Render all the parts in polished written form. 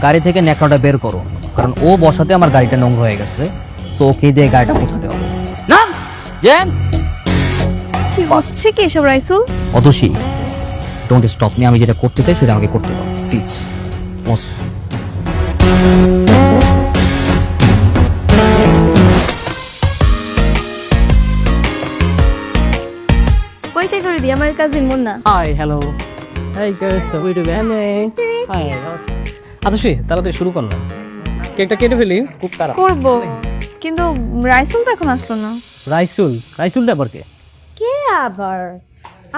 গাড়ি থেকে ন্যাকড়াটা বের করো, কারণ ও বসাতে আমার গাড়িটা নোংরা হয়ে গেছে। সো ওকে দিয়ে গাড়িটা পৌঁছাতে হবে। না জেমস, কি হচ্ছে কি এসব Raisul? Atasi, don't stop me. আমি যেটা করতে চাই সেটা আমাকে করতে দাও প্লিজ। বস, পরিচয় করে দিই, আমার cousin Munna. Hi hello hi guys, ওই টু ব্যানে হাই আতশী, তাড়াতাড়ি শুরু কর না, কেকটা কেটে ফেলি, খুব তাড়া। করব, কিন্তু রাইসুল তো এখন আসলো না। রাইসুলটা আবার কে? কে আবার?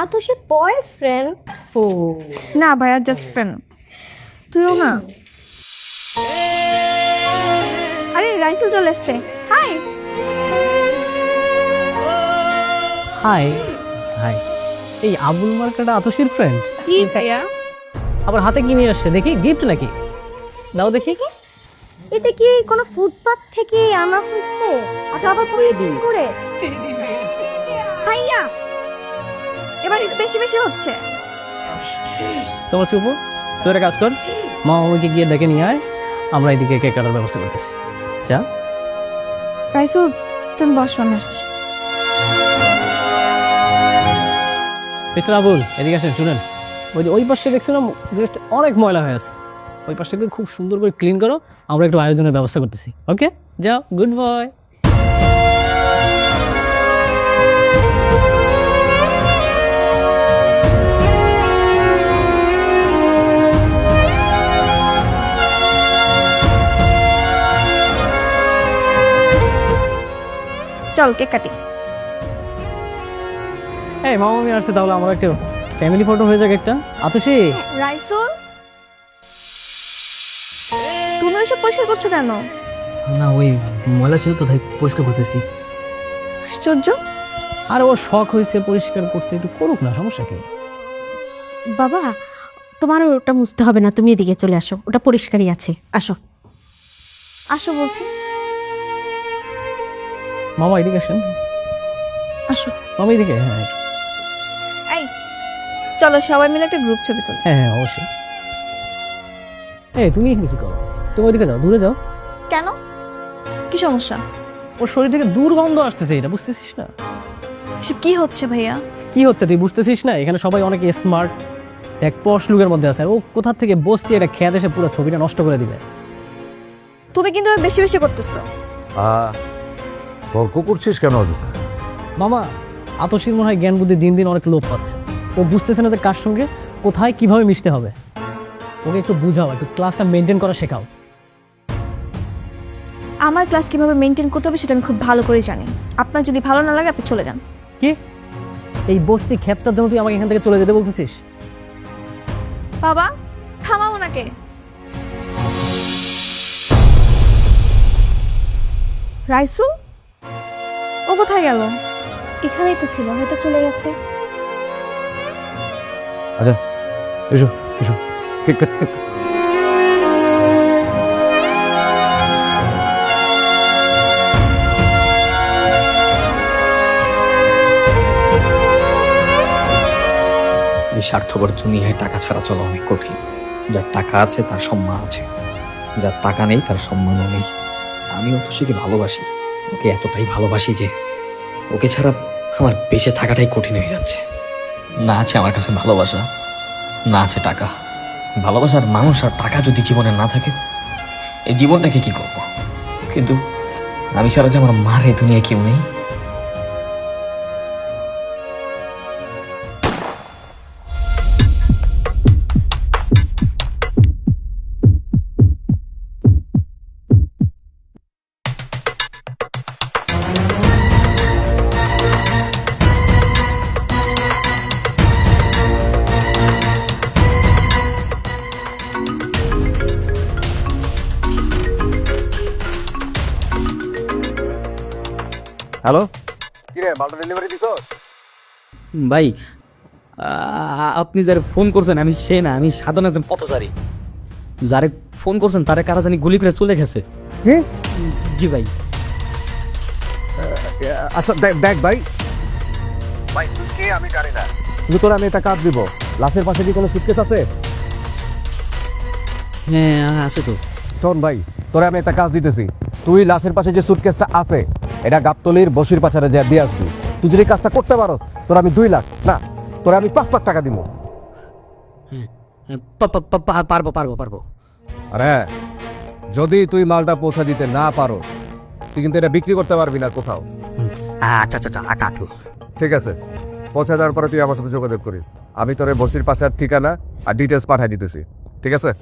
আতসের বয়ফ্রেন্ড। ও না ভাইয়া, জাস্ট ফ্রেন্ড। তুইও না? আরে রাইসুল চলে এসছে। হাই। হাই হাই, এই আবুল মার্কাটা আতশীর ফ্রেন্ড? জি ভাইয়া। আবার হাতে কি নিয়ে আসছে দেখি? গিফট নাকি? দাও দেখি। এটা কি কোনো ফুটপাত থেকে আনা হয়েছে? আর আবার পরিয়ে করে ভাইয়া, এবার একটু বেশি বেশি হচ্ছে। তোমার চুপ, তুই একটা কাজ কর, মা আমাকে গিয়ে ডেকে নিয়ে আয়, আমরা এদিকে কেক কাটার ব্যবস্থা করতেছি। যা। রাইসুল, তুমি বসো, আমি আসছি। মিস্টার আবুল, এদিকে আসেন, শুনেন। ওই পাশে দেখছিলাম জিনিসটা অনেক ময়লা হয়ে আছে, ওই পাশটাকে খুব সুন্দর করে ক্লিন করো, আমরা একটু আয়োজনের ব্যবস্থা করতেছি। ওকে, যাও, গুড বয়। চল কেক কাটি। এই মামা, আমি আসছে, তাহলে আমার একটা ফ্যামিলি ফটো হয়ে যাক একটা। আতশী, রাইসুল, তুমি ওইসব পরিষ্কার করছো কেন? না ওই ময়লা ছিল তো তাই পরিষ্কার করতেছি। আশ্চর্য। আর ওর শখ হয়েছে পরিষ্কার করতে, একটু করুক না, সমস্যা কি? বাবা, তোমার ওটা মুছতে হবে না, তুমি এদিকে চলে আসো, ওটা পরিষ্কারই আছে, আসো। আসো বলছি। মামা এদিকে আসেন, আসো। মামা এদিকে। হ্যাঁ এই চলো সবাই মিলে একটা গ্রুপ ছবি তুলি। হ্যাঁ হ্যাঁ, অবশ্যই। এই তুমি এখানে কি করো? তুমি ওইদিকে যাও, দূরে যাও। কেন, কি সমস্যা? ওর শরীর থেকে দুর্গন্ধ আসতেছে, এটা বুঝতেছিস না? এসব কি হচ্ছে ভাইয়া? কি হচ্ছে তুই বুঝতেছিস না? এখানে সবাই অনেক স্মার্ট, এক পশ লুকের মধ্যে আছে, আর ও কোথা থেকে বসতে এটা খেয়াল এসে পুরো ছবিটা নষ্ট করে দিবে। তুমি কিন্তু বেশি বেশি করতেছো। তর্ক করছিস কেন অযথা? মামা, আতশীর মনে হয় জ্ঞান বুদ্ধি দিন দিন অনেক লোপ পাচ্ছে, ও বুঝতেছে না যে কার সঙ্গে কোথায় কিভাবে মিশতে হবে। ওকে একটু বুঝাও, একটু ক্লাসটা মেনটেন করা শেখাও। আমার ক্লাস কিভাবে মেনটেন করতে হবে সেটা আমি খুব ভালো করে জানি। আপনার যদি ভালো না লাগে আপনি চলে যান। কি এই বস্তি ক্ষেপটার জন্য তুই আমাকে এখান থেকে চলে যেতে বলতেছিস? বাবা, থামাও ওনাকে। রাইসুল, ও কোথায় গেল? এখানেই তো ছিল, হয়তো চলে গেছে। আচ্ছা, এসো এসো, কেক কাট। এই স্বার্থপর দুনিয়ায় টাকা ছাড়া চলা অনেক কঠিন। যার টাকা আছে তার সম্মান আছে, যার টাকা নেই তার সম্মানও নেই। আমি অতসীকে ভালোবাসি, ওকে এতটাই ভালোবাসি যে ওকে ছাড়া আমার বেঁচে থাকাটাই কঠিন হয়ে যাচ্ছে। না আছে আমার কাছে ভালোবাসা, না আছে টাকা। ভালোবাসার মানুষ আর টাকা যদি জীবনে না থাকে, এই জীবনটাকে কি করব? কিন্তু আমি ছাড়া যে আমার মার এই দুনিয়ায় কেউ নেই। হ্যালো, কি রে, মালটা ডেলিভারি দিছ? ভাই, আপনি যারে ফোন করছেন আমি সে না, আমি সাধারণ একজন পথচারী। যারে ফোন করছেন তারে কারা জানি গুলি করে চলে গেছে। কি? জি ভাই। আচ্ছা দেখ ভাই, ভাই তুই কে আমি জানি না, কিন্তু তোরা আমি এটা কাজ দিব। লাশের পাশে কি কোনো সুটকেস আছে? হ্যাঁ আছে তো। শোন ভাই, তোরে আমি একটা কাজ দিতেছি। তুই লাশের পাশে যে সুটকেসটা আছে এটা গাবতলির বসির পাচারে যা দিয়ে আসবি। তুই যদি কাজটা করতে পারো তোর আমি 2 লাখ না, তোরে আমি 5 লাখ টাকা দিব। পারবো পারবো পারবো। আরে যদি তুই মালটা পৌঁছা দিতে না পারো তুই কিন্তু এটা বিক্রি করতে পারবি না কোথাও। আচ্ছা আচ্ছা আচ্ছা আচ্ছা। ঠিক আছে, পৌঁছা দেওয়ার পরে তুই আমার সাথে যোগাযোগ করিস। আমি তোরে বসির পাশে ঠিকানা আর ডিটেলস পাঠাই দিতেছি, ঠিক আছে?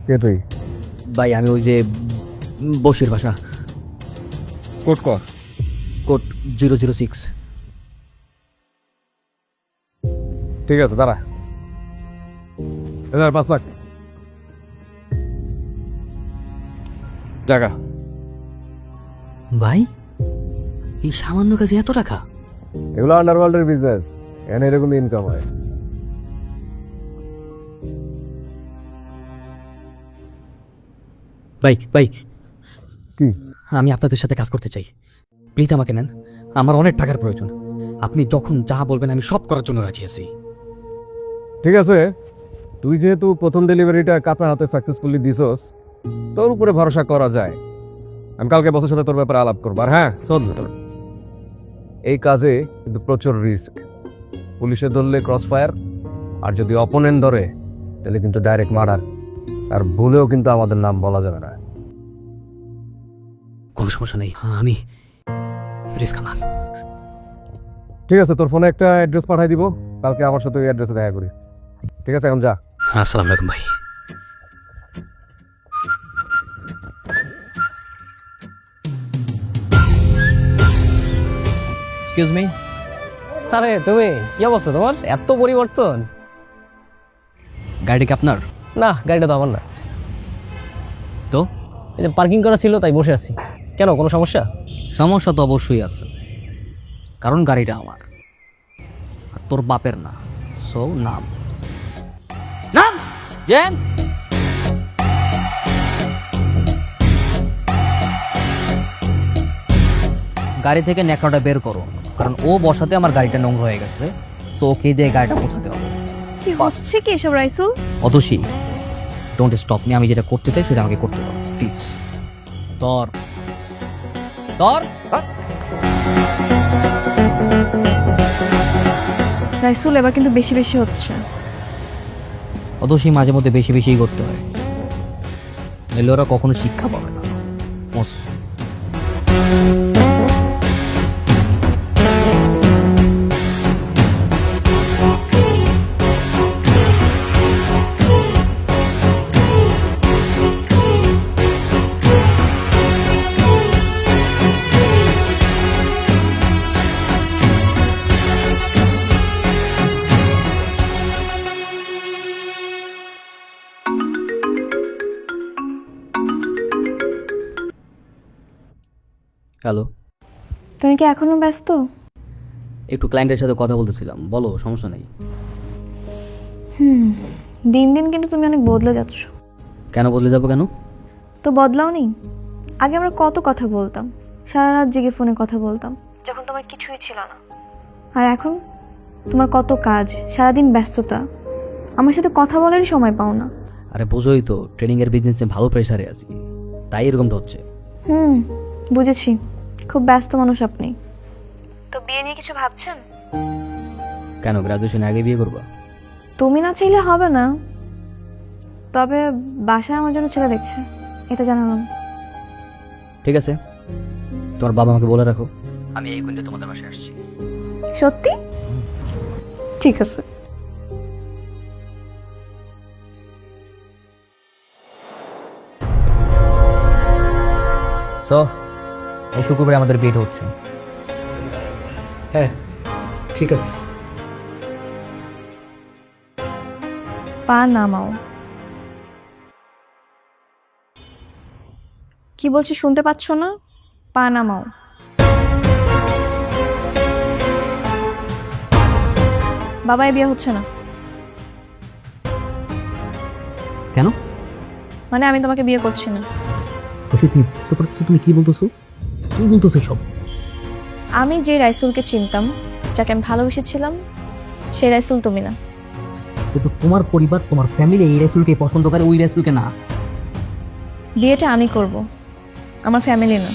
কে তুই? ভাই আমি ওই যে বসির বাসা, কোট কর। কোড 006। ঠিক আছে, দাঁড়া। 5 লাখ টাকা। ভাই এই সামান্য কাজে এত টাকা? এগুলো আন্ডারওয়ার্ল্ডের বিজনেস, এখানে এরকম ইনকাম হয়। ভাই ভাই কি? আমি আপনাদের সাথে কাজ করতে চাই, প্লিজ আমাকে নেন। আমার অনেক টাকার প্রয়োজন, আপনি যখন যা বলবেন আমি সব করার জন্য রাজি আছি। ঠিক আছে, তুই যেহেতু প্রথম ডেলিভারিটা কাটা হাতে সাকসেসফুলি দিছস, তোর উপরে ভরসা করা যায়। আমি কালকে বসের সাথে তোর ব্যাপারে আলাপ করবো। আর হ্যাঁ শোন, এই কাজে কিন্তু প্রচুর রিস্ক। পুলিশে ধরলে ক্রস ফায়ার, আর যদি অপোনেন্ট ধরে তাহলে কিন্তু ডাইরেক্ট মার্ডার। আর ভুলেও কিন্তু আমাদের নাম বলা যাবে না। কোনো সমস্যা নেই, আমি রিস্ক আমার। ঠিক আছে, তোর ফোনে একটা অ্যাড্রেস পাঠাই দিব, কালকে আমার সাথে ওই অ্যাড্রেসে দেখা করি। ঠিক আছে, এখন যা। আসসালামু আলাইকুম ভাই। Excuse me. আরে তুমি কি অবস্থা তোমার? এত পরিবর্তন। গাড়ি কি আপনার? না, গাড়িটা তো আমার না। তো এই যে পার্কিং করা ছিল তাই বসে আছি। কেন, কোনো সমস্যা? সমস্যা তো অবশ্যই আছে, কারণ গাড়িটা আমার আর তোর বাপের না। সো নাম নাম জেমস। গাড়ি থেকে ন্যাকড়াটা বের করো, কারণ ও বসাতে আমার গাড়িটা নোংরা হয়ে গেছে। সো ওকে দিয়ে গাড়িটা পৌঁছাতে হবে। কি হচ্ছে কি এসব Raisul? Atasi, don't stop me. আমি যেটা করতে চাই সেটা আমাকে করতে দাও প্লিজ। তোর তোর রাইসুল এবার কিন্তু বেশি বেশি হচ্ছে। অতসী, মাঝে মধ্যে বেশি বেশিই করতে হয়, নইলে ওরা কখনো শিক্ষা পাবে না। হ্যালো, তুমি কি এখনো ব্যস্ত? একটু ক্লায়েন্টের সাথে কথা বলতেছিলাম, বলো, সমস্যা নেই। দিন দিন কিন্তু তুমি অনেক বদলে যাচ্ছ। কেন বদলে যাবো? কেন? তো বদলাও নি। আগে আমরা কত কথা বলতাম, সারা রাত জেগে ফোনে কথা বলতাম যখন তোমার কিছুই ছিল না। আর এখন তোমার কত কাজ, সারাদিন ব্যস্ততা, আমার সাথে কথা বলারই সময় পাও না। আরে বোঝোই তো, ট্রেনিংয়ের বিজনেসে ভালো প্রেশারে আছি, তাই এরকমটা হচ্ছে। বুঝেছি, খুব ব্যস্ত মানুষ আপনি। তো বিয়ে নিয়ে কিছু ভাবছেন? কেন, গ্রাজুয়েশনে আগে বিয়ে করবা? তুমি না চাইলে হবে না, তবে বাসায় আমার জন্য ছেলে দেখছে, এটা জানালাম। ঠিক আছে, তোমার বাবা আমাকে বলে রাখো আমি এই কুইন্টে তোমাদের বাসায় আসছি। সত্যি? ঠিক আছে। সো এই শুক্রবারে আমাদের বিয়েটা হচ্ছে। হ্যাঁ ঠিক আছে। পা নামাও। কি বলছি শুনতে পাচ্ছ না? পা নামাও। বাবাই বিয়ে হচ্ছে না। কেন? মানে আমি তোমাকে বিয়ে করছি না। তুমি কি বলতেছো? তুমি বলতেছো সব? আমি যে রাইসুলকে চিনতাম, যাকে আমি ভালোবেসেছিলাম, সেই রাইসুল তুমি না। কিন্তু তোমার পরিবার, তোমার ফ্যামিলি এই রাসূলকে পছন্দ করে, ওই রাসূলকে না। বিয়েটা আমি করব, আমার ফ্যামিলি না।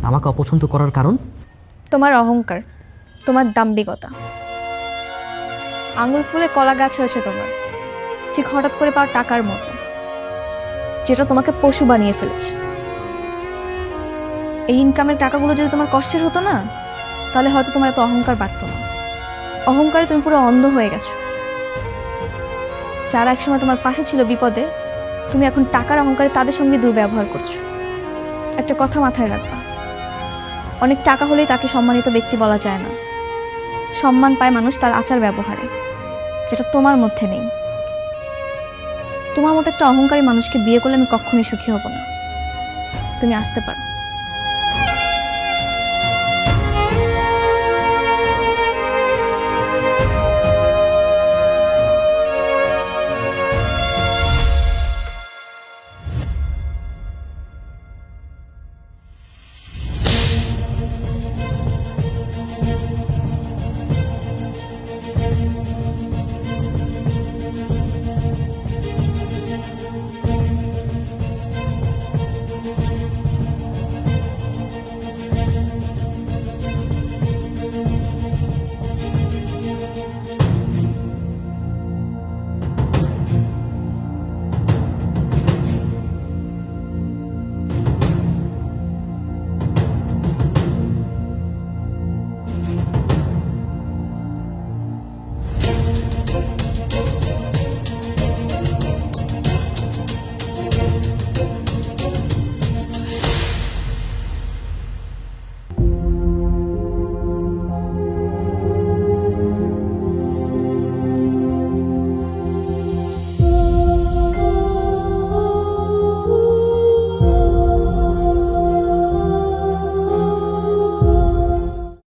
আমাকে অপছন্দ করার কারণ? তোমার অহংকার, তোমার দাম্ভিকতা। আঙুল ফুলে কলা গাছ হয়েছে তোমার, ঠিক হঠাৎ করে পাওয়া টাকার মতো, যেটা তোমাকে পশু বানিয়ে ফেলেছে। এই ইনকামের টাকাগুলো যদি তোমার কষ্টের হতো না, তাহলে হয়তো তোমার এত অহংকার বাড়তো না। অহংকারে তুমি পুরো অন্ধ হয়ে গেছো। যারা একসময় তোমার পাশে ছিল বিপদে, তুমি এখন টাকার অহংকারে তাদের সঙ্গে দুর্ব্যবহার করছো। একটা কথা মাথায় রাখবা, অনেক টাকা হলেই তাকে সম্মানিত ব্যক্তি বলা যায় না। সম্মান পায় মানুষ তার আচার ব্যবহারে, যেটা তোমার মধ্যে নেই। তোমার মতো একটা অহংকারী মানুষকে বিয়ে করলে আমি কখনোই সুখী হব না। তুমি আসতে পারো।